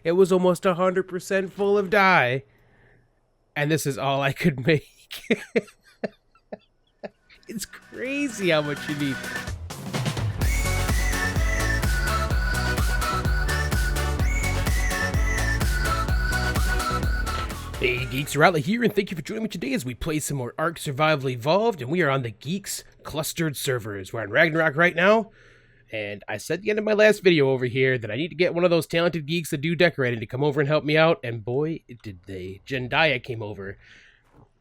It was almost 100% full of dye. And this is all I could make. It's crazy how much you need. Hey Geeks, Arahli here, and thank you for joining me today as we play some more ARK Survival Evolved, and we are on the Geeks clustered servers. We're on Ragnarok right now, and I said at the end of my last video over here that I need to get one of those talented geeks that do decorating to come over and help me out, and boy, did they. Jendaya came over.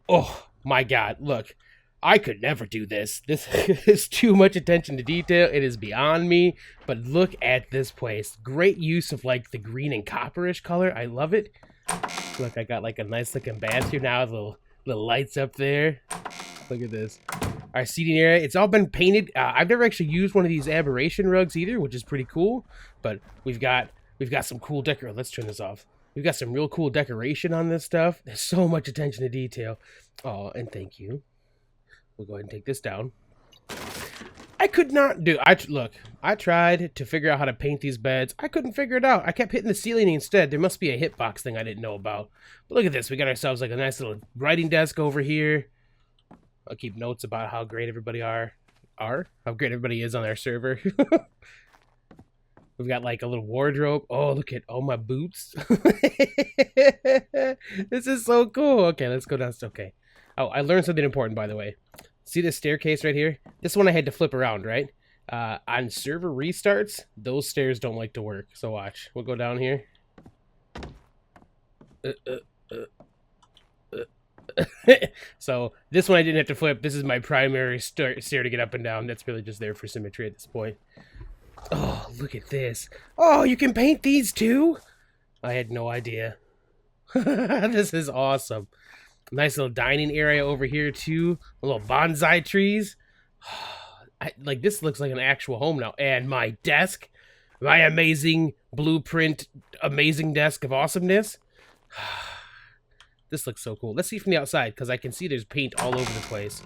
Oh my god, look. I could never do this. This is too much attention to detail. It is beyond me, but look at this place. Great use of like the green and copperish color. I love it. Look, I got like a nice looking bathroom now with little lights up there. Look at this. Our seating area, it's all been painted. I've never actually used one of these aberration rugs either, which is pretty cool. But we've got some cool decor. Let's turn this off. We've got some real cool decoration on this stuff. There's so much attention to detail. Oh, and thank you. We'll go ahead and take this down. I could not do. Look, I tried to figure out how to paint these beds. I couldn't figure it out. I kept hitting the ceiling instead. There must be a hitbox thing I didn't know about. But look at this. We got ourselves like a nice little writing desk over here. I'll keep notes about how great everybody how great everybody is on our server. We've got like a little wardrobe. Oh, look at all my boots. This is so cool. Okay, let's go downstairs. Okay. Oh, I learned something important, by the way. See this staircase right here? This one I had to flip around, right? On server restarts, those stairs don't like to work. So watch. We'll go down here. So this one I didn't have to flip. This is my primary stair to get up and down. That's really just there for symmetry at this point. Oh, look at this. Oh, you can paint these too? I had no idea. This is awesome. Nice little dining area over here too. Little bonsai trees. Like this looks like an actual home now. And my desk, my amazing blueprint, amazing desk of awesomeness. This looks so cool. Let's see from the outside because I can see there's paint all over the place.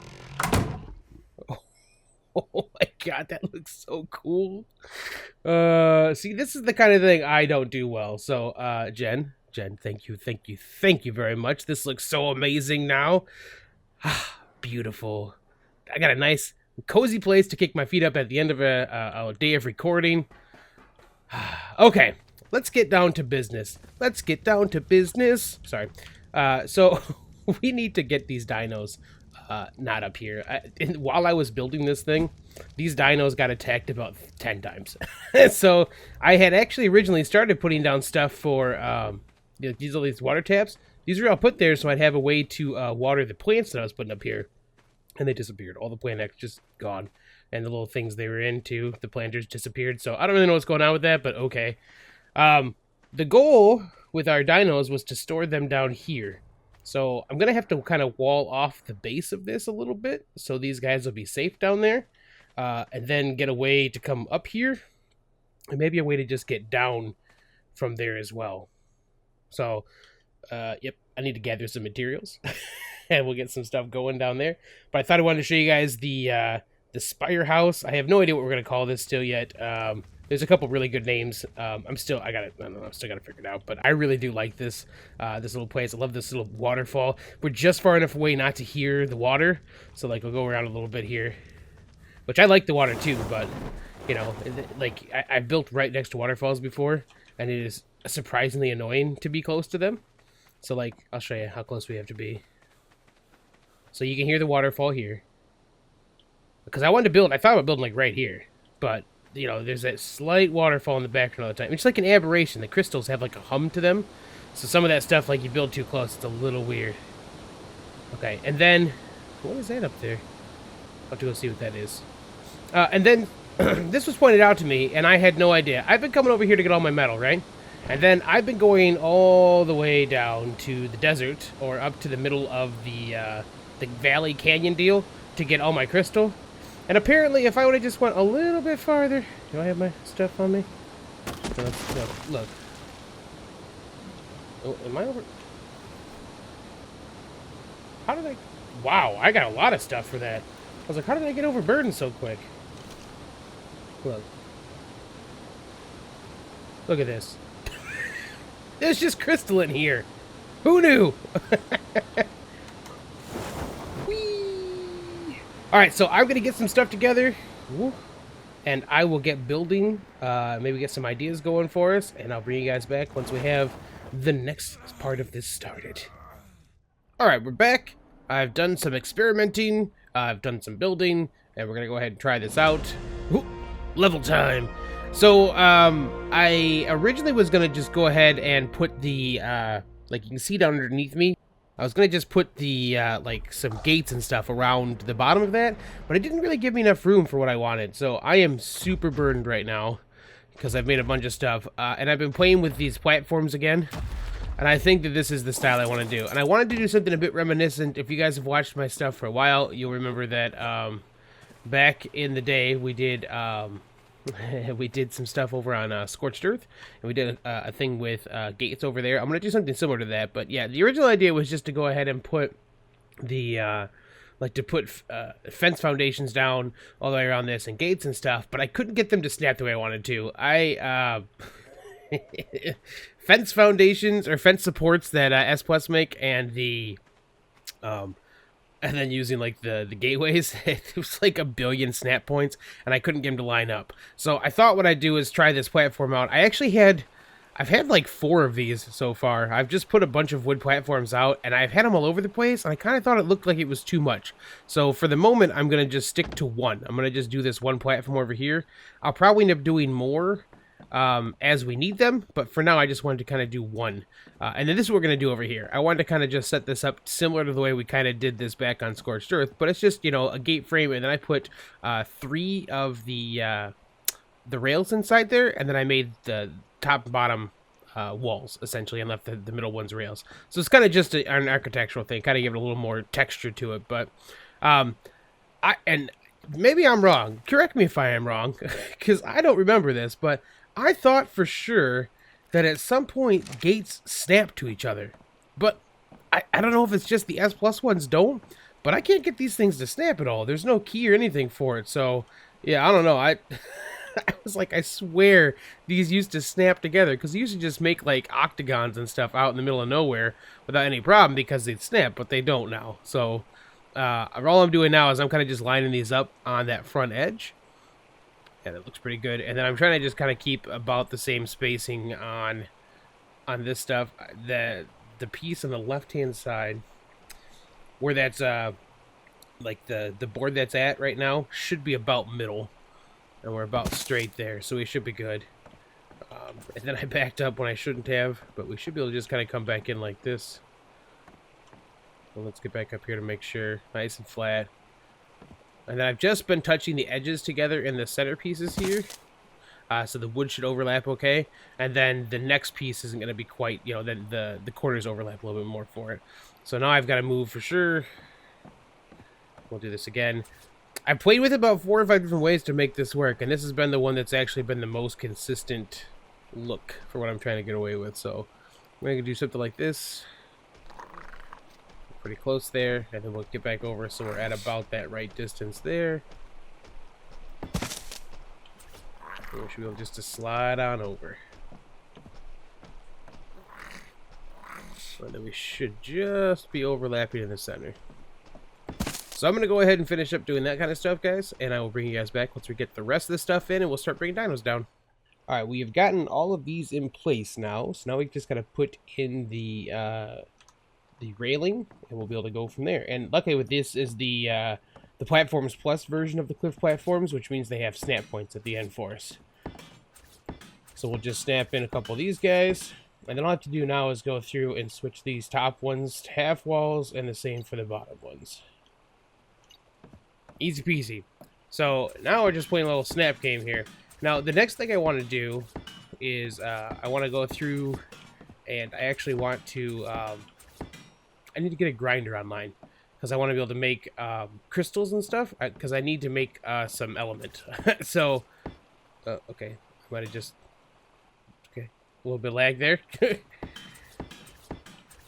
Oh my god, that looks so cool. See, this is the kind of thing I don't do well. So, Jen, thank you very much. This looks so amazing now. Beautiful. I got a nice, cozy place to kick my feet up at the end of a day of recording. Okay, let's get down to business. Sorry. So, we need to get these dinos not up here. While I was building this thing, these dinos got attacked about 10 times. So, I had actually originally started putting down stuff for... these water taps. These are all put there so I'd have a way to water the plants that I was putting up here. And they disappeared. All the plant X just gone. And the little things they were into, the planters disappeared. So I don't really know what's going on with that, but okay. The goal with our dinos was to store them down here. So I'm going to have to kind of wall off the base of this a little bit. So these guys will be safe down there. And then get a way to come up here. And maybe a way to just get down from there as well. So, yep, I need to gather some materials, and we'll get some stuff going down there. But I thought I wanted to show you guys the Spire House. I have no idea what we're gonna call this still yet. There's a couple really good names. I still gotta figure it out. But I really do like this little place. I love this little waterfall. We're just far enough away not to hear the water, so like we'll go around a little bit here, which I like the water too. But you know, like I've built right next to waterfalls before, and it is surprisingly annoying to be close to them. So like I'll show you how close we have to be. So you can hear the waterfall here. Because I wanted to build, I thought about building like right here. But you know, there's that slight waterfall in the background all the time. It's like an aberration. The crystals have like a hum to them. So some of that stuff, like you build too close, it's a little weird. Okay, and then what is that up there? I'll have to go see what that is. And then this was pointed out to me, and I had no idea. I've been coming over here to get all my metal, right? And then I've been going all the way down to the desert, or up to the middle of the Valley Canyon deal to get all my crystal. And apparently, if I would have just went a little bit farther... Do I have my stuff on me? Look. Oh, am I over... How did I... Wow, I got a lot of stuff for that. I was like, how did I get overburdened so quick? Look. Look at this. There's just crystal in here. Who knew? Whee! All right, so I'm gonna get some stuff together, and I will get building. Maybe get some ideas going for us, and I'll bring you guys back once we have the next part of this started. All right, we're back. I've done some experimenting. I've done some building, and we're gonna go ahead and try this out. Ooh, level time. So, I originally was gonna just go ahead and put the, like you can see down underneath me, I was gonna just put the, like some gates and stuff around the bottom of that, but it didn't really give me enough room for what I wanted. So I am super burdened right now because I've made a bunch of stuff, and I've been playing with these platforms again. And I think that this is the style I want to do. And I wanted to do something a bit reminiscent. If you guys have watched my stuff for a while, you'll remember that back in the day we did we did some stuff over on Scorched Earth, and we did a thing with gates over there. I'm going to do something similar to that. But yeah, the original idea was just to go ahead and put the like to put fence foundations down all the way around this and gates and stuff. But I couldn't get them to snap the way I wanted to. Fence foundations or fence supports that S Plus make, and the and then using like the gateways, it was like 1 billion snap points, and I couldn't get them to line up. So I thought what I'd do is try this platform out. I've had like 4 of these so far. I've just put a bunch of wood platforms out, and I've had them all over the place, and I kind of thought it looked like it was too much. So for the moment, I'm going to just stick to one. I'm going to just do this one platform over here. I'll probably end up doing more as we need them, but for now I just wanted to kind of do one, and then this is what we're going to do over here. I wanted to kind of just set this up similar to the way we kind of did this back on Scorched Earth, but it's just, you know, a gate frame, and then I put 3 of the rails inside there, and then I made the top and bottom walls essentially, and left the middle ones rails. So it's kind of just an architectural thing, kind of give it a little more texture to it. But and maybe I'm wrong, correct me if I am wrong, because I don't remember this, but I thought for sure that at some point gates snap to each other, but I don't know if it's just the S Plus ones don't, but I can't get these things to snap at all. There's no key or anything for it, so yeah, I don't know. I was like, I swear these used to snap together, because they used to just make like octagons and stuff out in the middle of nowhere without any problem because they'd snap, but they don't now. So all I'm doing now is I'm kind of just lining these up on that front edge. And it looks pretty good. And then I'm trying to just kind of keep about the same spacing on this stuff. The piece on the left-hand side, where that's like the board that's at right now, should be about middle. And we're about straight there, so we should be good. And then I backed up when I shouldn't have, but we should be able to just kind of come back in like this. Well, let's get back up here to make sure. Nice and flat. And then I've just been touching the edges together in the center pieces here. So the wood should overlap okay. And then the next piece isn't going to be quite, you know, then the corners overlap a little bit more for it. So now I've got to move for sure. We'll do this again. I've played with about 4 or 5 different ways to make this work, and this has been the one that's actually been the most consistent look for what I'm trying to get away with. So we're going to do something like this. Pretty close there, and then we'll get back over so we're at about that right distance there. And we should be able just to slide on over. And then we should just be overlapping in the center. So I'm going to go ahead and finish up doing that kind of stuff, guys, and I will bring you guys back once we get the rest of the stuff in, and we'll start bringing dinos down. Alright, we have gotten all of these in place now, so now we just got to put in the railing, and we'll be able to go from there. And luckily with this is the Platforms Plus version of the Cliff Platforms, which means they have snap points at the end for us. So we'll just snap in a couple of these guys, and then all I have to do now is go through and switch these top ones to half walls, and the same for the bottom ones. Easy peasy. So now we're just playing a little snap game here. Now the next thing I want to do is I want to go through, and I actually want to I need to get a grinder online, because I want to be able to make crystals and stuff, because I need to make some element. So okay, I might have just, okay, a little bit lag there.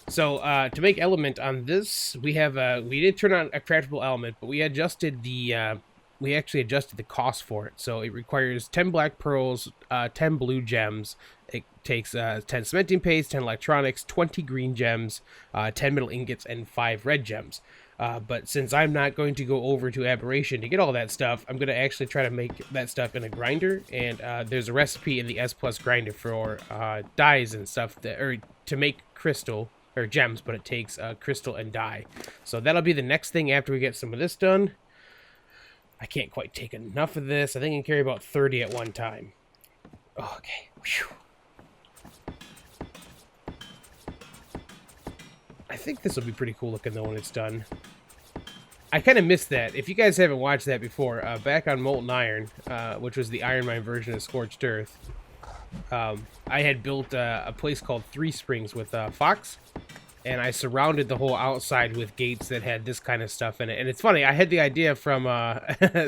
So to make element on this, we have we did turn on a craftable element, but we adjusted the we actually adjusted the cost for it. So it requires 10 black pearls, 10 blue gems, takes 10 cementing paste, 10 electronics, 20 green gems, 10 metal ingots, and 5 red gems. But since I'm not going to go over to Aberration to get all that stuff, I'm going to actually try to make that stuff in a grinder. And there's a recipe in the S Plus grinder for dyes and stuff, or to make crystal, or gems, but it takes crystal and dye. So that'll be the next thing after we get some of this done. I can't quite take enough of this. I think I can carry about 30 at one time. Oh, okay. Whew. I think this will be pretty cool looking though when it's done. I kind of missed that. If you guys haven't watched that before, back on Molten Iron, which was the Iron Mine version of Scorched Earth, I had built a place called Three Springs with Fox, and I surrounded the whole outside with gates that had this kind of stuff in it. And it's funny, I had the idea from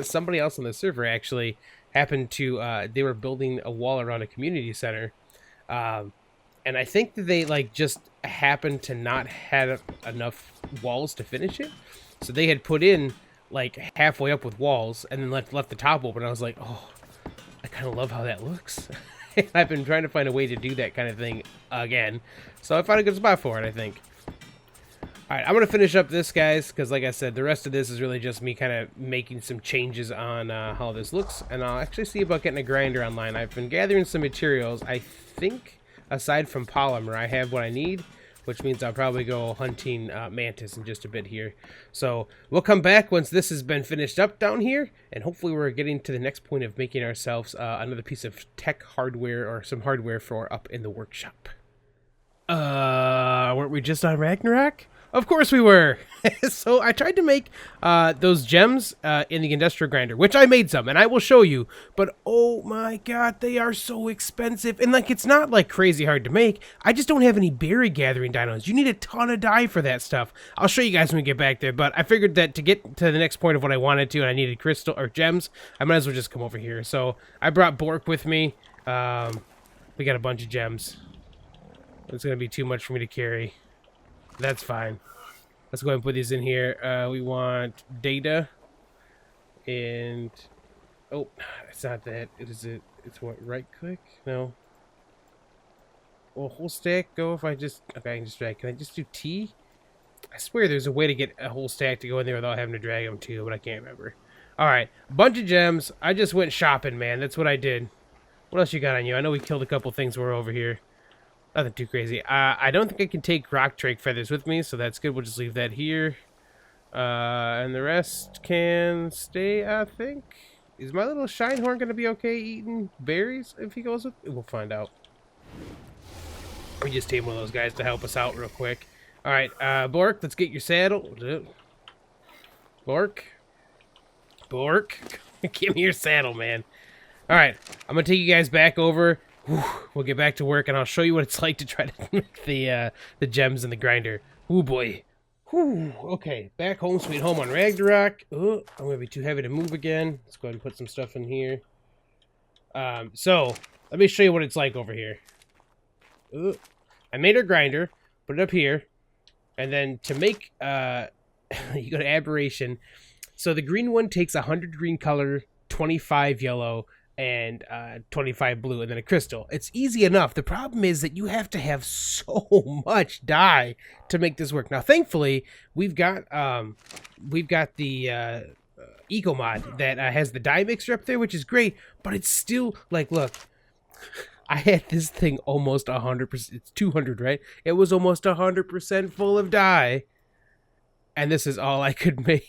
somebody else on the server actually happened to, they were building a wall around a community center, and I think that they like just happened to not have enough walls to finish it. So they had put in like halfway up with walls and then left the top open. I was like, oh, I kind of love how that looks. I've been trying to find a way to do that kind of thing again. So I found a good spot for it, I think. All right, I'm going to finish up this, guys, because like I said, the rest of this is really just me kind of making some changes on how this looks. And I'll actually see about getting a grinder online. I've been gathering some materials. I think, aside from polymer, I have what I need, which means I'll probably go hunting mantis in just a bit here. So we'll come back once this has been finished up down here, and hopefully we're getting to the next point of making ourselves another piece of tech hardware or some hardware for up in the workshop. Weren't we just on Ragnarok? Of course we were. So I tried to make those gems in the industrial grinder, which I made some, and I will show you. But oh my god, they are so expensive. And like, it's not like crazy hard to make. I just don't have any berry gathering dinos. You need a ton of dye for that stuff. I'll show you guys when we get back there. But I figured that to get to the next point of what I wanted to, and I needed crystal or gems, I might as well just come over here. So I brought Bork with me. We got a bunch of gems. It's gonna be too much for me to carry. That's fine. Let's go ahead and put these in here. We want data. And... oh, it's not that. It's what? Right click? No. Well, whole stack go if I just... okay, I can just drag. Can I just do T? I swear there's a way to get a whole stack to go in there without having to drag them too, but I can't remember. Alright, bunch of gems. I just went shopping, man. That's what I did. What else you got on you? I know we killed a couple things while we're over here. Nothing too crazy. I don't think I can take rock drake feathers with me, so that's good. We'll just leave that here. And the rest can stay, I think. Is my little Shinehorn going to be okay eating berries if he goes with me? We'll find out. We just tame one of those guys to help us out real quick. Alright, Bork, let's get your saddle. Bork? Bork? Give me your saddle, man. Alright, I'm going to take you guys back over. We'll get back to work, and I'll show you what it's like to try to make the gems in the grinder. Ooh, boy. Whew. Okay, back home, sweet home on Ragnarok. Oh, I'm going to be too heavy to move again. Let's go ahead and put some stuff in here. So, let me show you what it's like over here. Ooh. I made our grinder, put it up here, and then to make, you go to Aberration. So the green one takes 100 green color, 25 yellow, and 25 blue, and then a crystal. It's easy enough. The problem is that you have to have so much dye to make this work. Now, thankfully, we've got the eco mod that has the dye mixer up there, which is great. But it's still like, look, I had this thing almost 100%. It's 200, right? It was almost 100% full of dye, and this is all I could make.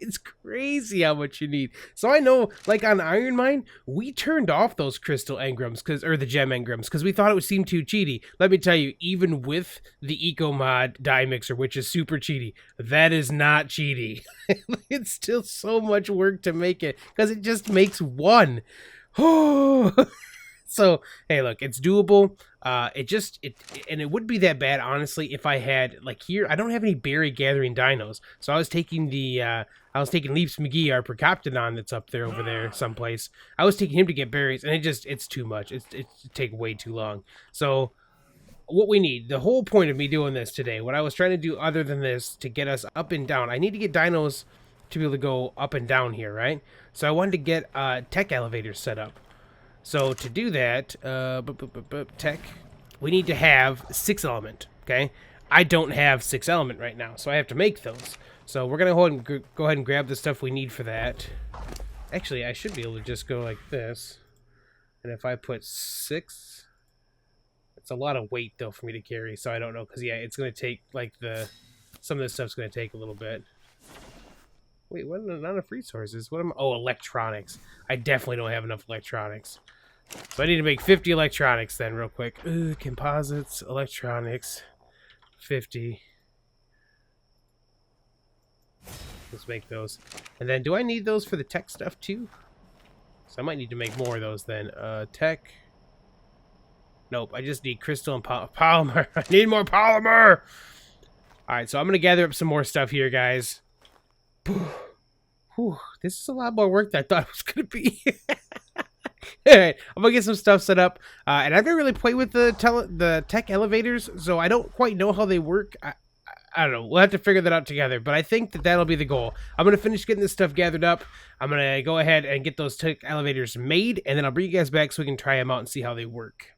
It's crazy how much you need. So I know, like on Iron Mine, we turned off those crystal engrams, or the gem engrams, because we thought it would seem too cheaty. Let me tell you, even with the eco mod dye mixer, which is super cheaty, that is not cheaty. It's still so much work to make it, because it just makes one. So, hey, look, it's doable. And it wouldn't be that bad, honestly, if I had, like here, I don't have any berry gathering dinos. So I was taking Leaps McGee, our Procoptodon that's up there over there someplace. I was taking him to get berries, and it's too much. It take way too long. So what we need, the whole point of me doing this today, what I was trying to do other than this to get us up and down, I need to get dinos to be able to go up and down here, right? So I wanted to get tech elevators set up. So to do that, tech, we need to have 6 element, okay? I don't have 6 element right now, so I have to make those. So we're gonna go ahead and grab the stuff we need for that. Actually, I should be able to just go like this. And if I put 6, it's a lot of weight though for me to carry, so I don't know, because yeah, it's gonna take like some of this stuff's gonna take a little bit. Wait, what? Not enough resources. What am? Oh, electronics. I definitely don't have enough electronics. So I need to make 50 electronics then, real quick. Composites, electronics, 50. Let's make those. And then, do I need those for the tech stuff too? So I might need to make more of those then. Tech. Nope, I just need crystal and polymer. I need more polymer! Alright, so I'm going to gather up some more stuff here, guys. Whew, this is a lot more work than I thought it was going to be. Alright, I'm going to get some stuff set up. And I've never really played with the tech elevators, so I don't quite know how they work. I don't know. We'll have to figure that out together, but I think that that'll be the goal. I'm going to finish getting this stuff gathered up. I'm going to go ahead and get those tech elevators made, and then I'll bring you guys back so we can try them out and see how they work.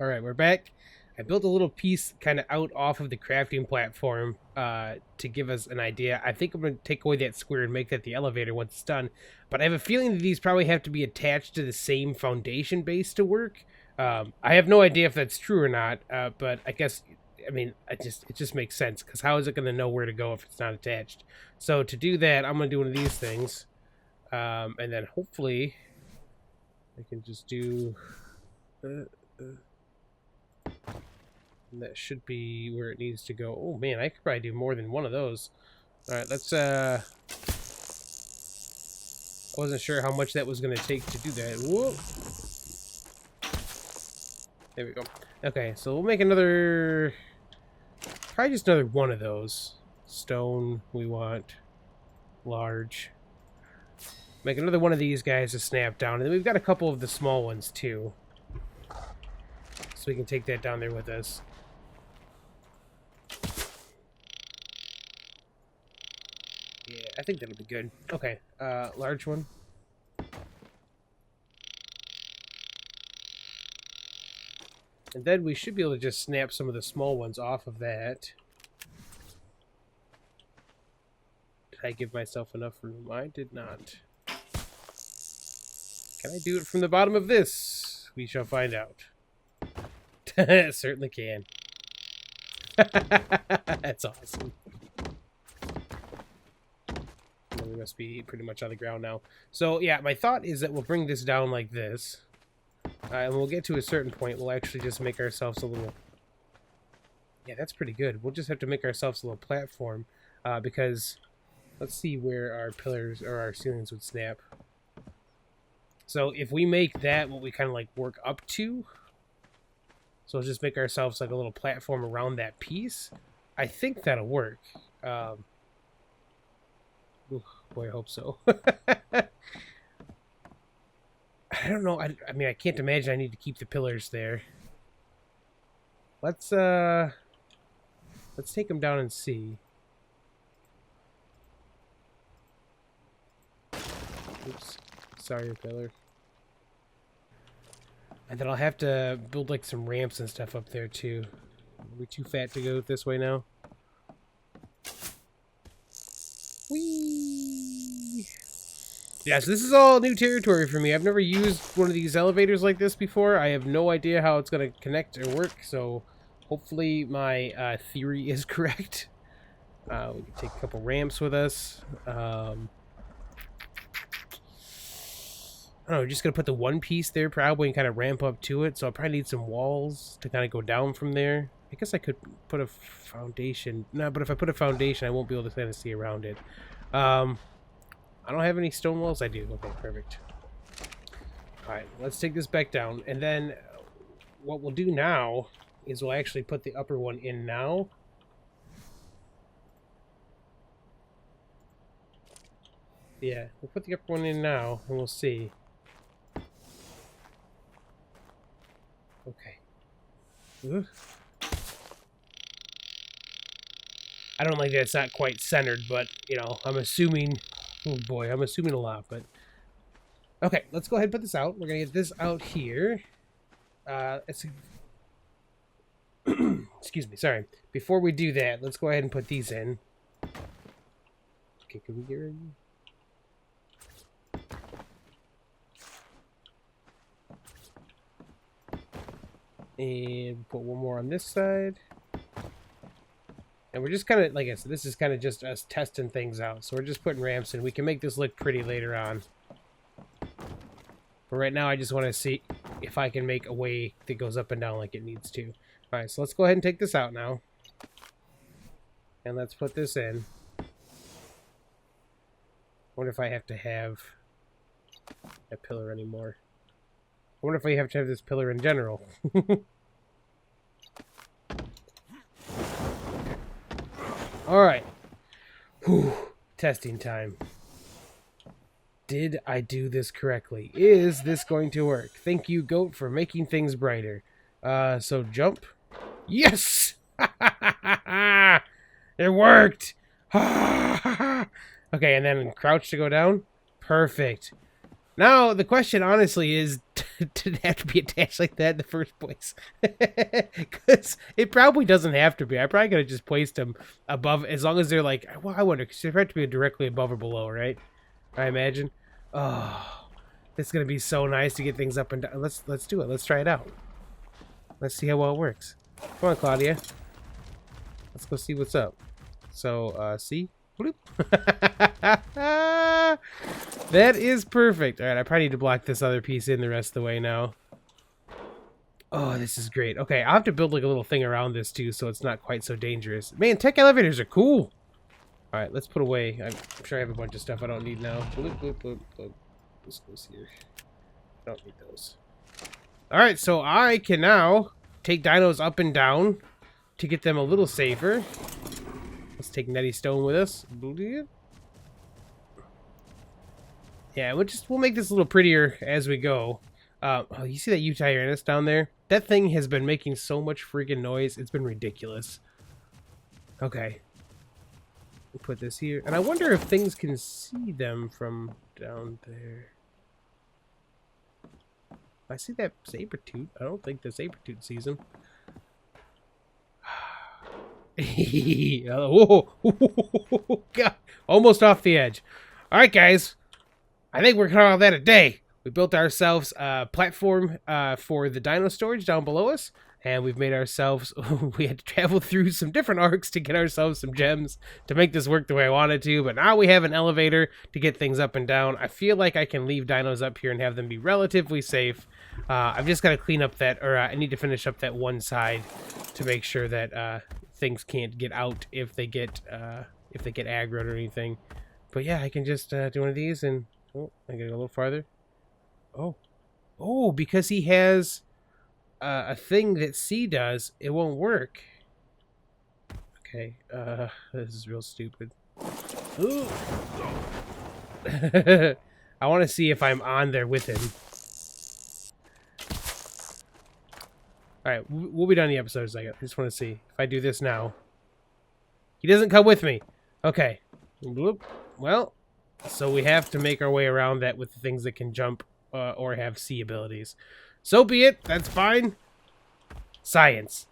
Alright, we're back. I built a little piece kind of out off of the crafting platform to give us an idea. I think I'm going to take away that square and make that the elevator once it's done. But I have a feeling that these probably have to be attached to the same foundation base to work. I have no idea if that's true or not, but I guess, I mean, it just makes sense, because how is it going to know where to go if it's not attached? So to do that, I'm going to do one of these things. And then hopefully I can just do... and that should be where it needs to go. Oh man, I could probably do more than one of those. Alright, let's I wasn't sure how much that was going to take to do that. Whoa! There we go. Okay, so we'll make another... probably just another one of those. Stone, we want large. Make another one of these guys to snap down. And then we've got a couple of the small ones too. So we can take that down there with us. Yeah, I think that'll be good. Okay, large one. And then we should be able to just snap some of the small ones off of that. Did I give myself enough room? I did not. Can I do it from the bottom of this? We shall find out. Certainly can. That's awesome. We must be pretty much on the ground now. So yeah, my thought is that we'll bring this down like this. And we'll get to a certain point, we'll actually just make ourselves a little... Yeah, that's pretty good. We'll just have to make ourselves a little platform. Because, let's see where our pillars or our ceilings would snap. So if we make that what we kind of like work up to... So we'll just make ourselves like a little platform around that piece. I think that'll work. Ooh, boy, I hope so. I don't know. I mean, I can't imagine I need to keep the pillars there. Let's take them down and see. Oops. Sorry, pillar. And then I'll have to build like some ramps and stuff up there too. Are we too fat to go this way now? Whee! Yeah, so this is all new territory for me. I've never used one of these elevators like this before. I have no idea how it's going to connect or work, so hopefully my theory is correct. We can take a couple ramps with us. I don't know, just going to put the one piece there probably and kind of ramp up to it. So I'll probably need some walls to kind of go down from there. I guess I could put a foundation. No, but if I put a foundation, I won't be able to kind of see around it. I don't have any stone walls. I do. Okay, perfect. Alright, let's take this back down. And then what we'll do now is we'll actually put the upper one in now. Yeah, we'll put the upper one in now, and we'll see. Okay. Ooh. I don't like that it's not quite centered, but, you know, I'm assuming... Oh boy, I'm assuming a lot, but... Okay, let's go ahead and put this out. We're gonna get this out here. It's excuse me, sorry. Before we do that, let's go ahead and put these in. Okay, can we get rid of and put one more on this side. And we're just kind of, like I said, this is kind of just us testing things out. So we're just putting ramps in. We can make this look pretty later on. But right now I just want to see if I can make a way that goes up and down like it needs to. Alright, so let's go ahead and take this out now. And let's put this in. Wonder if I have to have that pillar anymore. I wonder if I have to have this pillar in general. Alright. Testing time. Did I do this correctly? Is this going to work? Thank you, Goat, for making things brighter. So jump. Yes! It worked! Okay, and then crouch to go down. Perfect. Now, the question, honestly, is did it have to be attached like that in the first place? Because it probably doesn't have to be. I probably could have just placed them above, as long as they're like, well, I wonder, because they have to be directly above or below, right? I imagine. Oh, it's going to be so nice to get things up and down. Let's do it. Let's try it out. Let's see how well it works. Come on, Claudia. Let's go see what's up. So, see? Bloop. That is perfect. Alright, I probably need to block this other piece in the rest of the way now. Oh, this is great. Okay, I'll have to build like a little thing around this too, so it's not quite so dangerous. Man, tech elevators are cool. Alright, let's put away. I'm sure I have a bunch of stuff I don't need now. Bloop, bloop, bloop, bloop. This goes here. I don't need those. Alright, so I can now take dinos up and down to get them a little safer. Let's take Netty Stone with us. Yeah, we'll make this a little prettier as we go. Oh, you see that Utayrannus down there? That thing has been making so much freaking noise. It's been ridiculous. Okay. We'll put this here. And I wonder if things can see them from down there. I see that Sabertooth. I don't think the Sabertooth sees him. Whoa. God. Almost off the edge. Alright, guys. I think we're calling that a day. We built ourselves a platform for the dino storage down below us. And we've made ourselves... we had to travel through some different arcs to get ourselves some gems to make this work the way I wanted to. But now we have an elevator to get things up and down. I feel like I can leave dinos up here and have them be relatively safe. I've just got to clean up that... Or I need to finish up that one side to make sure that things can't get out if they get aggroed or anything. But yeah, I can just do one of these and... Oh, I gotta go a little farther. Oh, because he has a thing that C does, it won't work. Okay, this is real stupid. Ooh. I want to see if I'm on there with him. Alright, we'll be done in the episode in a second. I just want to see if I do this now. He doesn't come with me. Okay. Bloop. Well, so we have to make our way around that with the things that can jump or have C abilities. So be it. That's fine. Science.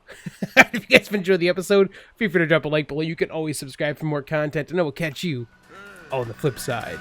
If you guys have enjoyed the episode, feel free to drop a like below. You can always subscribe for more content, and I will catch you on the flip side.